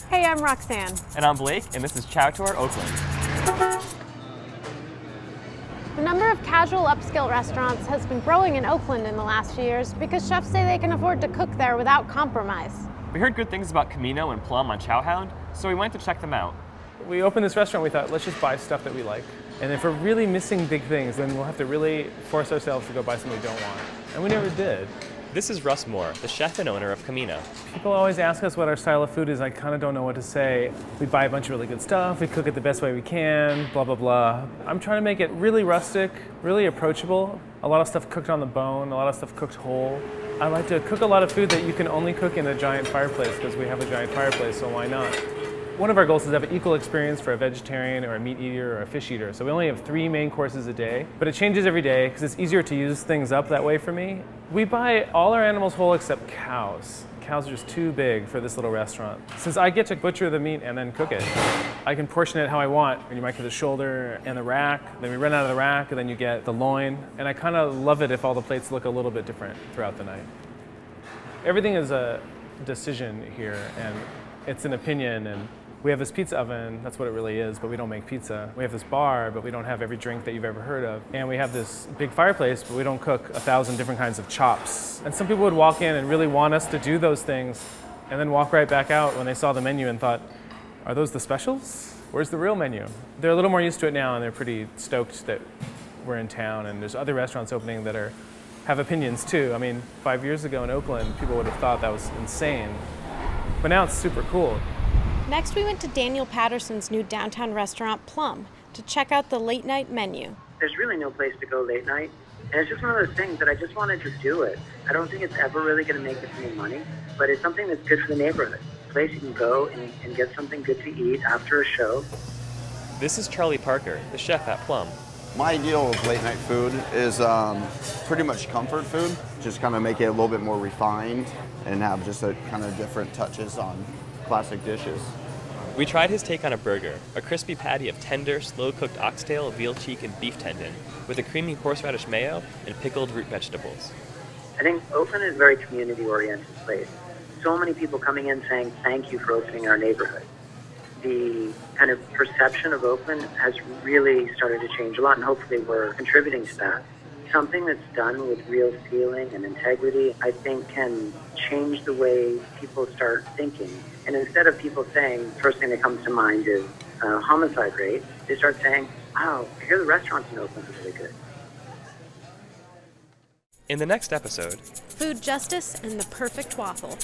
Hey, I'm Roxanne. And I'm Blake, and this is CHOW Tour Oakland. The number of casual upscale restaurants has been growing in Oakland in the last few years because chefs say they can afford to cook there without compromise. We heard good things about Camino and Plum on ChowHound, so we went to check them out. We opened this restaurant, we thought, let's just buy stuff that we like. And if we're really missing big things, then we'll have to really force ourselves to go buy something we don't want. And we never did. This is Russ Moore, the chef and owner of Camino. People always ask us what our style of food is. I kind of don't know what to say. We buy a bunch of really good stuff, we cook it the best way we can, blah, blah, blah. I'm trying to make it really rustic, really approachable. A lot of stuff cooked on the bone, a lot of stuff cooked whole. I like to cook a lot of food that you can only cook in a giant fireplace because we have a giant fireplace, so why not? One of our goals is to have an equal experience for a vegetarian or a meat eater or a fish eater. So we only have 3 main courses a day, but it changes every day because it's easier to use things up that way for me. We buy all our animals whole except cows. Cows are just too big for this little restaurant. Since I get to butcher the meat and then cook it, I can portion it how I want. And you might get the shoulder and the rack, then we run out of the rack, and then you get the loin. And I kind of love it if all the plates look a little bit different throughout the night. Everything is a decision here, and it's an opinion. And we have this pizza oven, that's what it really is, but we don't make pizza. We have this bar, but we don't have every drink that you've ever heard of. And we have this big fireplace, but we don't cook 1,000 different kinds of chops. And some people would walk in and really want us to do those things, and then walk right back out when they saw the menu and thought, are those the specials? Where's the real menu? They're a little more used to it now, and they're pretty stoked that we're in town, and there's other restaurants opening that have opinions too. I mean, 5 years ago in Oakland, people would have thought that was insane. But now it's super cool. Next, we went to Daniel Patterson's new downtown restaurant, Plum, to check out the late night menu. There's really no place to go late night, and it's just one of those things that I just wanted to do it. I don't think it's ever really going to make us any money, but it's something that's good for the neighborhood. A place you can go and get something good to eat after a show. This is Charlie Parker, the chef at Plum. My ideal of late night food is pretty much comfort food. Just kind of make it a little bit more refined and have just a kind of different touches on classic dishes. We tried his take on a burger, a crispy patty of tender, slow-cooked oxtail, veal cheek, and beef tendon, with a creamy horseradish mayo and pickled root vegetables. I think Oakland is a very community-oriented place. So many people coming in saying, thank you for opening our neighborhood. The kind of perception of Oakland has really started to change a lot, and hopefully we're contributing to that. Something that's done with real feeling and integrity, I think, can change the way people start thinking. And instead of people saying, first thing that comes to mind is homicide rate, they start saying, wow, I hear the restaurants in Oakland are really good. In the next episode, Food justice and the perfect waffle.